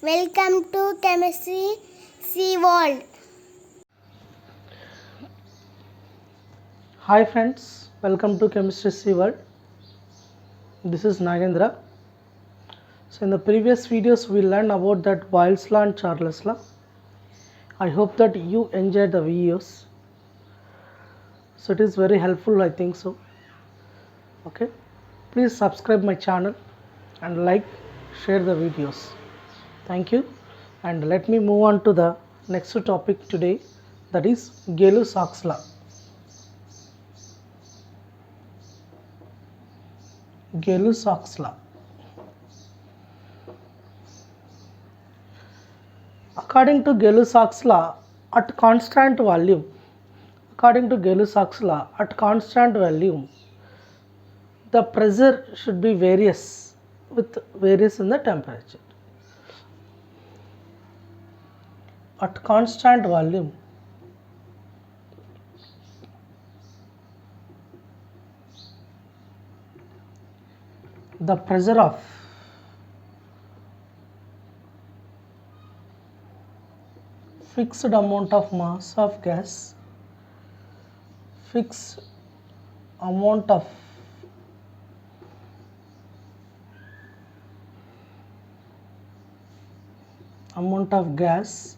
Welcome to Chemistry Sea World. Hi friends, welcome to Chemistry Sea World. This is Nagendra. So in the previous videos we learned about that Boyle's law and Charles law. I hope that you enjoyed the videos. So it is very helpful, I think so. Okay, please subscribe my channel and like, share the videos. Thank you, and let me move on to the next topic today, that is Gay-Lussac's law. Gay-Lussac's law. According to Gay-Lussac's law, at constant volume, the pressure should be various with various in the temperature. At constant volume, the pressure of fixed amount of mass of gas, fixed amount of gas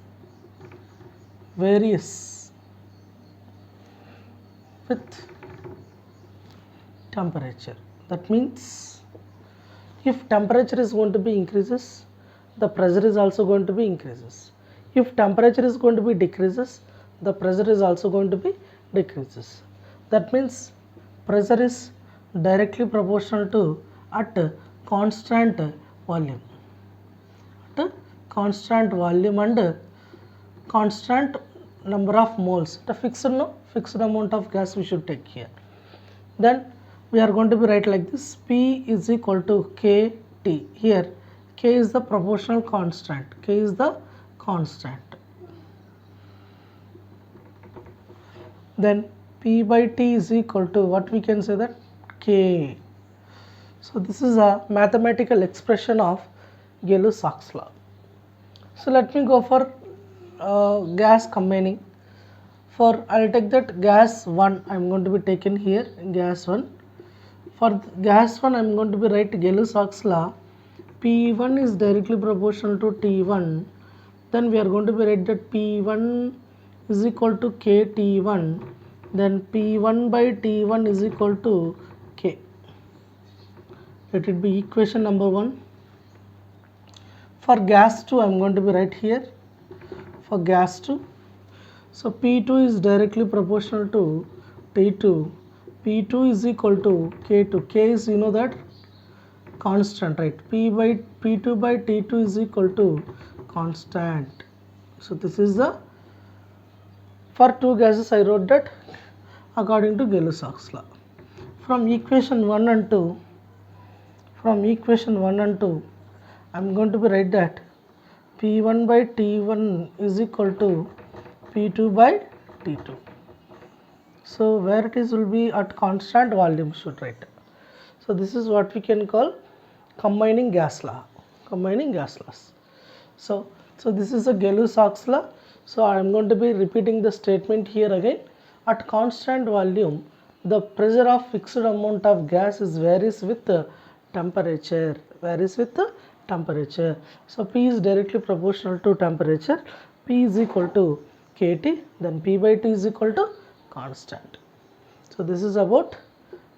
varies with temperature. That means if temperature is going to be increases, the pressure is also going to be increases. If temperature is going to be decreases, the pressure is also going to be decreases. That means pressure is directly proportional to at constant volume. At constant volume and constant number of moles. The fixed amount of gas we should take here. Then we are going to be write like this: P is equal to KT. Here K is the proportional constant. K is the constant. Then P by T is equal to what we can say, that K. So this is a mathematical expression of Gay-Lussac's law. So let me go for gas combining. For I'll take that gas 1, I'm going to be taken here gas 1. For gas 1 I'm going to be write Gay-Lussac's law. P1 is directly proportional to T1. Then we are going to be write that P1 is equal to KT1. Then P1 by T1 is equal to K. Let it be equation number 1. For gas 2 I'm going to be write here. For gas 2, so P2 is directly proportional to T2. P2 is equal to K2. K is, you know, that constant, right? P2 by T2 is equal to constant. So this is the, for two gases I wrote that according to Gay-Lussac's law. From equation 1 and 2, I'm going to be write that P1 by T1 is equal to P2 by T2. So where it is will be at constant volume should write. So this is what we can call combining gas law. So this is a Gay-Lussac's law. So I am going to be repeating the statement here again. At constant volume, the pressure of fixed amount of gas is varies with temperature. So P is directly proportional to temperature. P is equal to KT. Then P by T is equal to constant. So this is about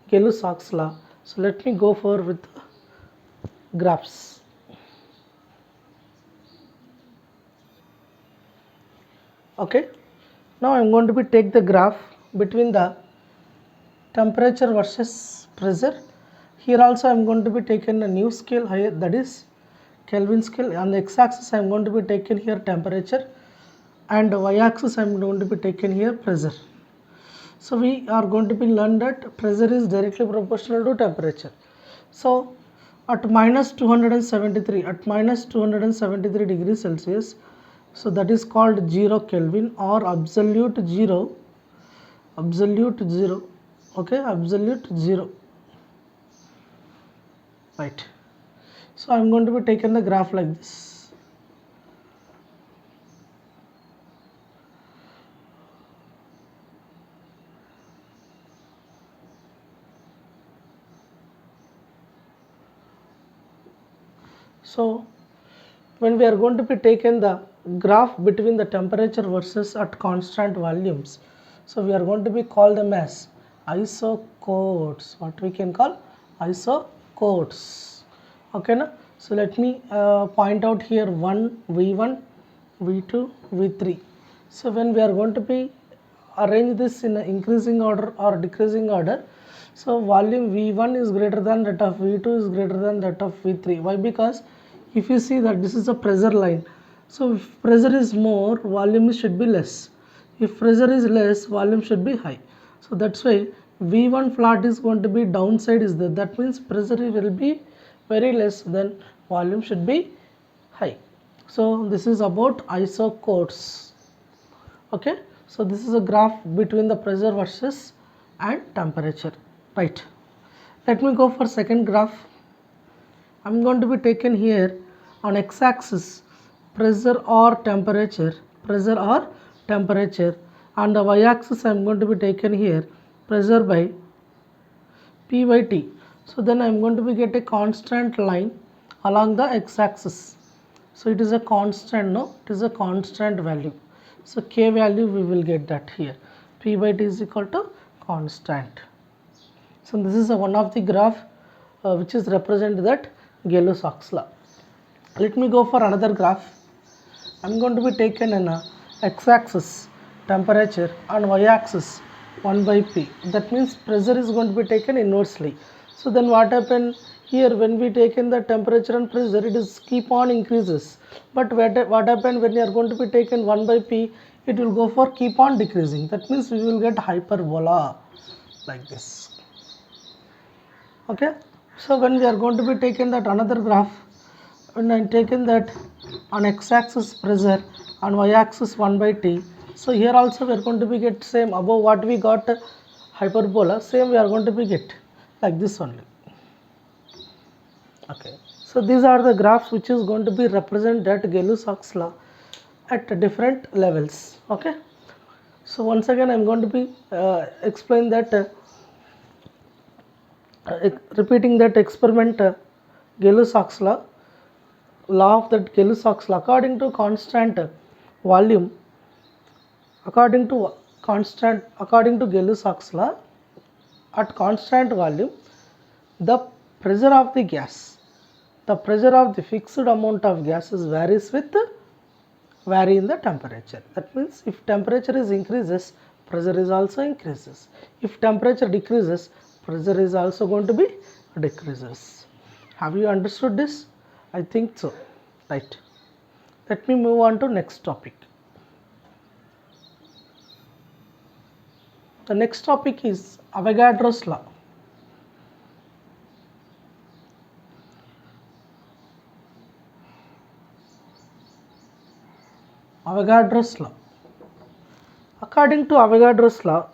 Gay-Lussac's law. So let me go for with graphs. Okay, now I am going to be take the graph between the temperature versus pressure. Here also I am going to be taken a new scale higher, that is Kelvin scale. On the x-axis I am going to be taken here temperature, and y-axis I am going to be taken here pressure. So we are going to be learn that pressure is directly proportional to temperature. So at minus 273 degrees Celsius, so that is called 0 Kelvin or absolute zero, okay, absolute zero, right? So I'm going to be taking the graph like this. So when we are going to be taken the graph between the temperature versus at constant volumes, so we are going to be call them as isochords. What we can call isochords. Okay na? So let me point out here v1, v2, v3. So when we are going to be arrange this in increasing order or decreasing order, so volume v1 is greater than that of v2 is greater than that of v3. Why? Because if you see that this is a pressure line, so if pressure is more, volume should be less. If pressure is less, volume should be high. So that's why v1 flat is going to be downside is there. That means pressure will be very less, then volume should be high. So this is about isochords. Okay, so this is a graph between the pressure versus and temperature, right? Let me go for second graph. I'm going to be taken here on x-axis pressure or temperature, and the y-axis I'm going to be taken here pressure by P by T. So then I'm going to be get a constant line along the x-axis. So it is a constant, no? It is a constant value. So K value we will get that here. P by T is equal to constant. So this is one of the graph which is represent that Gay-Lussac law. Let me go for another graph. I'm going to be taken in a x-axis temperature and y-axis 1 by P. That means pressure is going to be taken inversely. So then what happen here, when we take in the temperature and pressure, it is keep on increases. But what happen when you are going to be taken 1 by P, it will go for keep on decreasing. That means we will get hyperbola like this. Okay. So when we are going to be taken that another graph, when I am taken that on x-axis pressure and y-axis 1 by T. So here also we are going to be get same above what we got hyperbola, same we are going to be get like this only. Okay, so these are the graphs which is going to be represent that Gay-Lussac law at different levels. Okay, so once again I am going to be explain that repeating that experiment Gay-Lussac law of that Gay-Lussac law. According to constant volume, according to Gay-Lussac law, at constant volume, the pressure of the gas, the pressure of the fixed amount of gases varies with vary in the temperature. That means if temperature is increases, pressure is also increases. If temperature decreases, pressure is also going to be decreases. Have you understood this? I think so, right? Let me move on to next topic. The next topic is Avogadro's law. Avogadro's law. According to Avogadro's law,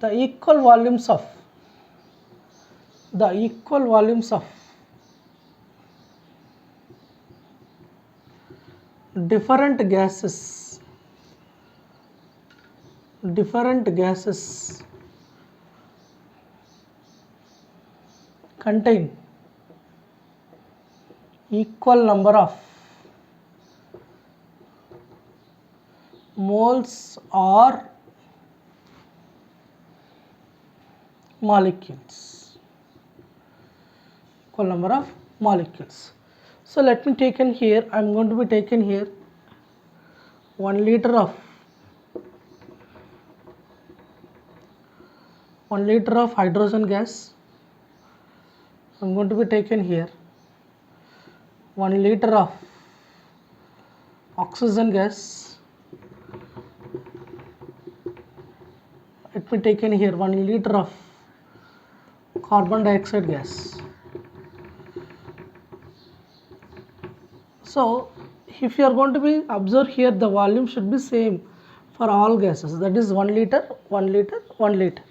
the equal volumes of different gases contain equal number of moles or molecules. Equal number of molecules. So let me take in here, I am going to be taken here 1 liter of hydrogen gas. I am going to be taken here 1 liter of oxygen gas. Let me take in here 1 liter of carbon dioxide gas. So if you are going to be observe here, the volume should be same for all gases, that is 1 liter, 1 liter, 1 liter.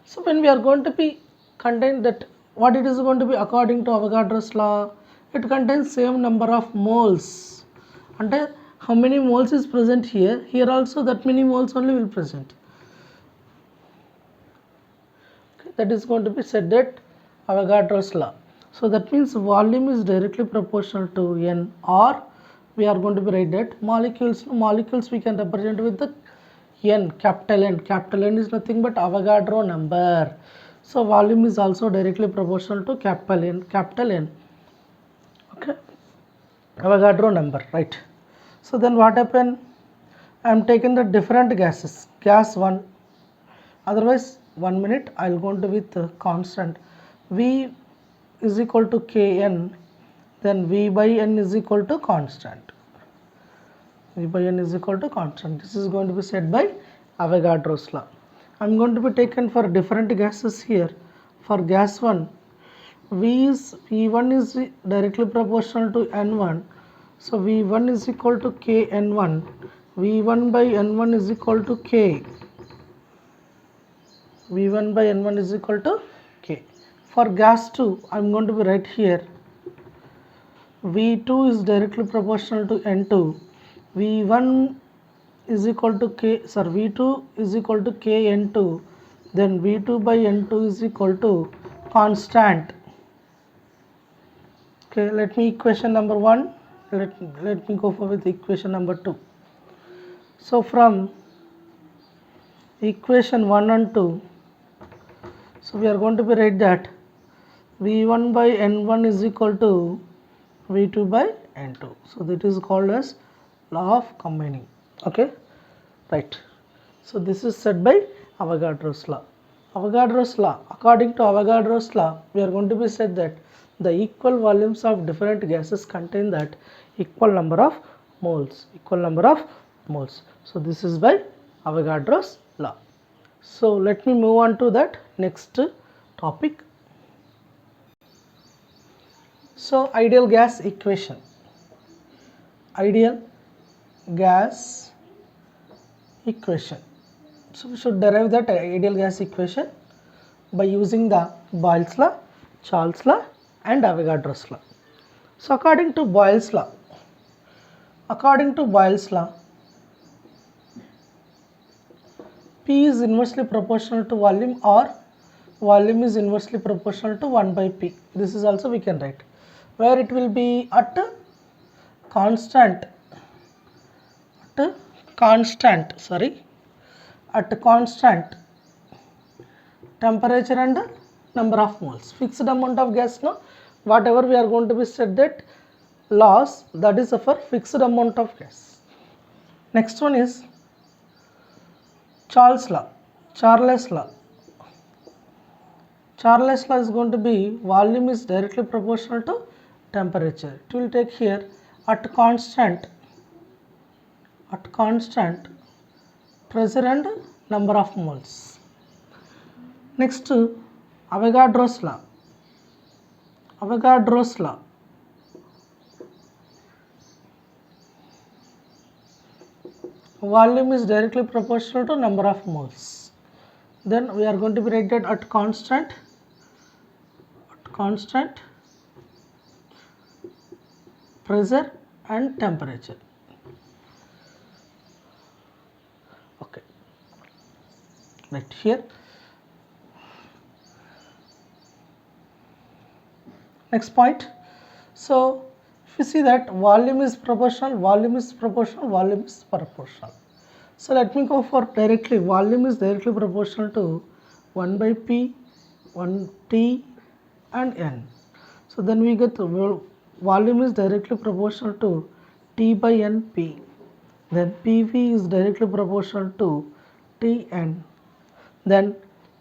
So when we are going to be contain that, what it is going to be according to Avogadro's law, it contains same number of moles. And how many moles is present here, here also that many moles only will present. Okay, that is going to be said that Avogadro's law. So that means volume is directly proportional to n, or we are going to be write that molecules we can represent with the n, capital N. Capital N is nothing but Avogadro number. So volume is also directly proportional to capital N. Okay, Avogadro number, right? So then what happened? I am taking the different gases. Gas 1. Otherwise, 1 minute I will go to with constant. V is equal to Kn. Then V by N is equal to constant. V by N is equal to constant. This is going to be said by Avogadro's law. I am going to be taken for different gases here. For gas 1, V1 is directly proportional to N1. So V1 is equal to Kn1. V1 by N1 is equal to K. V1 by N1 is equal to K. For gas 2, I am going to be right here. V2 is directly proportional to N2. V1 is equal to V2 is equal to Kn2. Then V2 by N2 is equal to constant. Okay, let me equation number 1. Let me go for with equation number 2. So from equation 1 and 2, so we are going to be write that V1 by N1 is equal to V2 by N2. So that is called as law of combining. Okay, right. So this is said by Avogadro's law. Avogadro's law. According to Avogadro's law, we are going to be said that the equal volumes of different gases contain that equal number of moles. Equal number of moles. So this is by Avogadro's law. So let me move on to that next topic. So ideal gas equation. Ideal gas equation. So we should derive that ideal gas equation by using the Boyle's law, Charles law and Avogadro's law. So according to Boyle's law, P is inversely proportional to volume, or volume is inversely proportional to 1 by P. This is also we can write, where it will be at constant temperature and number of moles. Fixed amount of gas, no, whatever we are going to be said that laws, that is for fixed amount of gas. Next one is Charles law. Charles law is going to be volume is directly proportional to temperature. It will take here at constant pressure and number of moles. Next, Avogadro's law. Volume is directly proportional to number of moles. Then we are going to be write that at constant pressure and temperature. Okay, right here. Next point. So if you see that volume is proportional. So let me go for directly. Volume is directly proportional to 1 by P, 1 T and N. So then we get volume is directly proportional to T by N P. Then PV is directly proportional to Tn. Then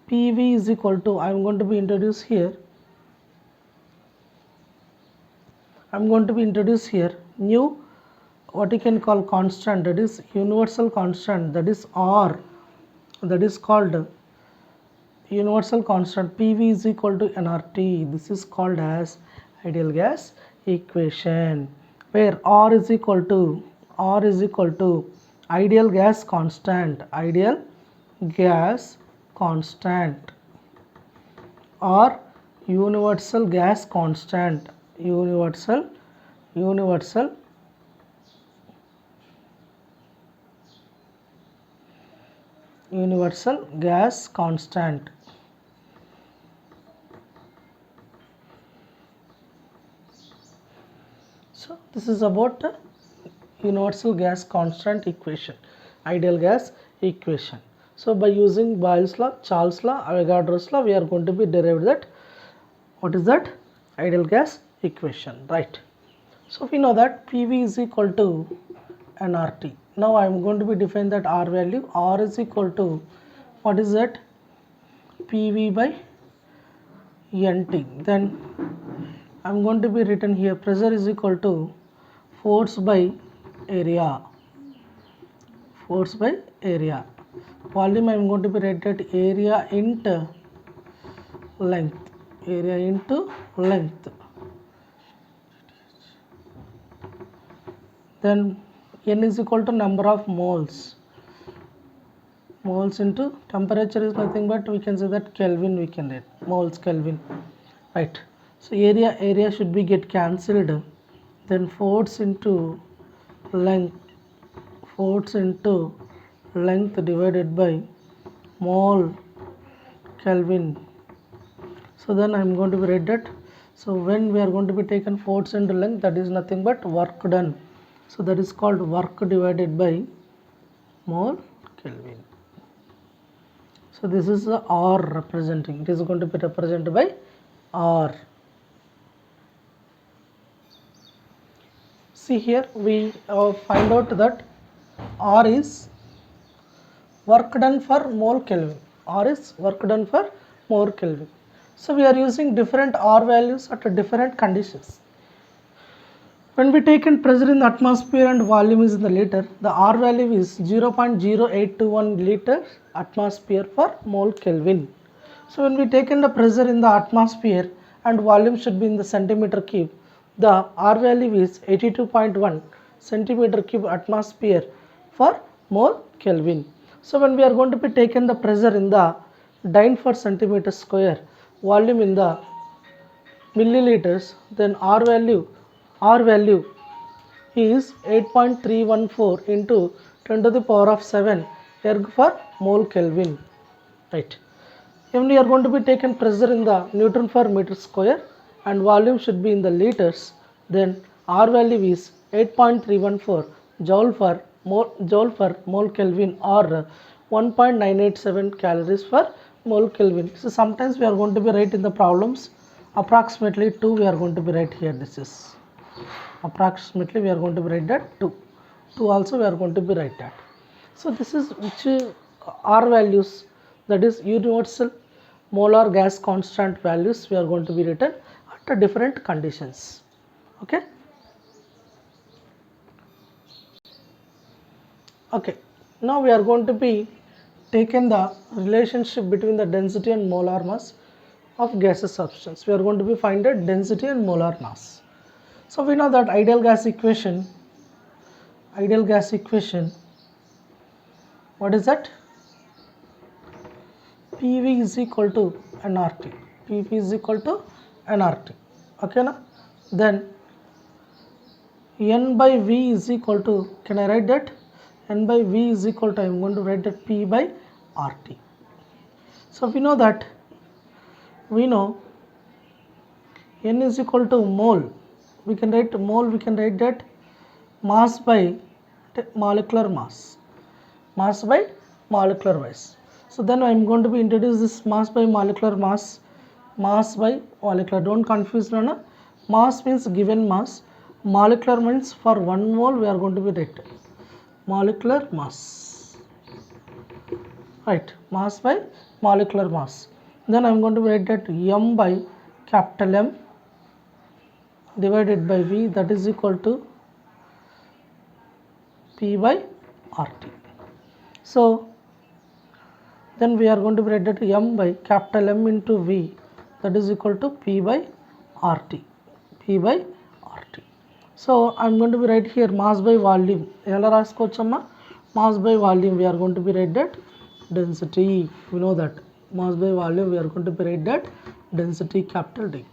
PV is equal to, I am going to be introduce here. New, what you can call constant, that is universal constant, that is R, that is called universal constant. PV is equal to nRT. This is called as ideal gas equation, where R is equal to ideal gas constant, or universal gas constant, universal gas constant. So this is about the universal gas constant equation, ideal gas equation. So by using Boyle's law, Charles law, Avogadro's law, we are going to be derived that what is that ideal gas equation, right? So we know that PV is equal to nRT. Now I am going to be define that R value. R is equal to what is that PV by NT. Then I am going to be written here pressure is equal to force by area. Force by area. Volume I am going to be written area into length. Area into length. Then N is equal to number of moles. Moles into temperature is nothing but we can say that Kelvin we can write. Moles Kelvin. Right. So area should be get cancelled. Then force into length. Force into length divided by mole Kelvin. So then I am going to be write that. So when we are going to be taken force into length, that is nothing but work done. So that is called work divided by mole Kelvin. So this is the R representing. It is going to be represented by R. See here we find out that R is work done for mole Kelvin. R is work done for mole Kelvin. So we are using different R values at different conditions. When we take in pressure in the atmosphere and volume is in the liter, the R value is 0.0821 liter atmosphere for mole Kelvin. So when we take in the pressure in the atmosphere and volume should be in the centimeter cube, the R value is 82.1 centimeter cube atmosphere for mole Kelvin. So when we are going to be taken the pressure in the dyne per centimeter square, volume in the milliliters, then R value is 8.314 into 10 to the power of 7 erg for mole Kelvin, right? When we are going to be taken pressure in the Newton per meter square and volume should be in the liters, then R value is 8.314 joule per mole Kelvin or 1.987 calories per mole Kelvin. So sometimes we are going to be write in the problems approximately 2 we are going to be write here. This is approximately we are going to be write that 2 also we are going to be write that. So this is which R values, that is universal molar gas constant values we are going to be written at different conditions. Okay. Okay, now we are going to be taken the relationship between the density and molar mass of gaseous substance. We are going to be find the density and molar mass. So we know that ideal gas equation, what is that? PV is equal to nRT. PV is equal to nRT. Okay, na? Then N by V is equal to, can I write that? N by V is equal to, I am going to write that P by RT. So we know that, N is equal to mole. We can write mole, we can write that mass by molecular mass. Mass by molecular mass. So then I am going to be introduce this mass by molecular mass. Mass by molecular. Don't confuse, no. Mass means given mass. Molecular means for 1 mole we are going to be write molecular mass. Right. Mass by molecular mass. Then I am going to write that M by capital M divided by V, that is equal to P by RT. So then we are going to write that M by capital M into V, that is equal to P by RT. P by RT. So I am going to be write here mass by volume. Ela raskochama mass by volume we are going to be write that density. We know that mass by volume we are going to be write that density capital D.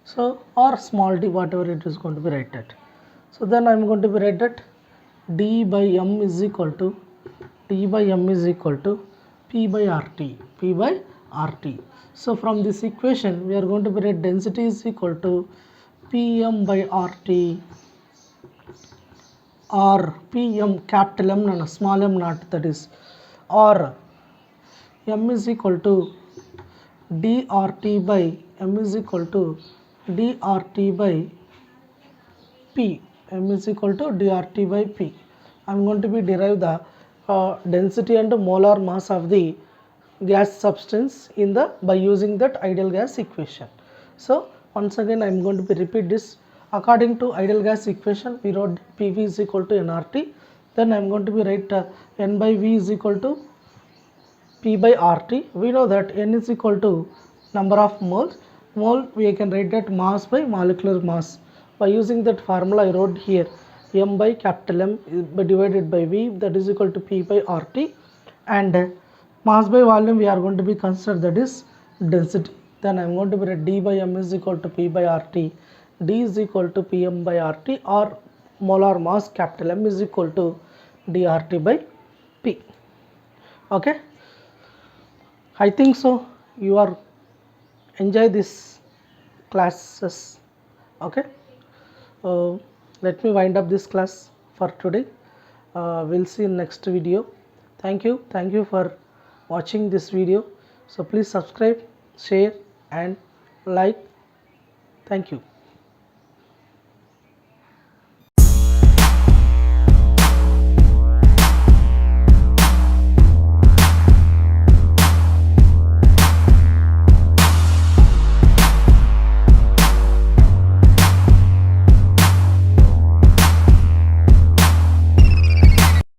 So or small d, whatever it is going to be write that. So then I am going to be write that D by M is equal to P by RT. P by RT. So from this equation we are going to be write density is equal to Pm by RT or Pm capital M and small m naught, that is, or M is equal to dRT by M is equal to dRT by P. M is equal to dRT by P. I am going to be derive the density and molar mass of the gas substance in the by using that ideal gas equation. So once again I am going to be repeat this. According to ideal gas equation, we wrote PV is equal to nRT. Then I am going to be write N by V is equal to P by RT. We know that N is equal to number of moles. Mole we can write that mass by molecular mass. By using that formula I wrote here M by capital M divided by V, that is equal to P by RT, and mass by volume we are going to be consider, that is density. Then I am going to be write D by M is equal to P by RT. D is equal to Pm by RT, or molar mass capital M is equal to dRT by P. Okay, I think so you are enjoy this classes. Okay, let me wind up this class for today. We'll see in next video. Thank you for watching this video. So please subscribe, share and like. Thank you.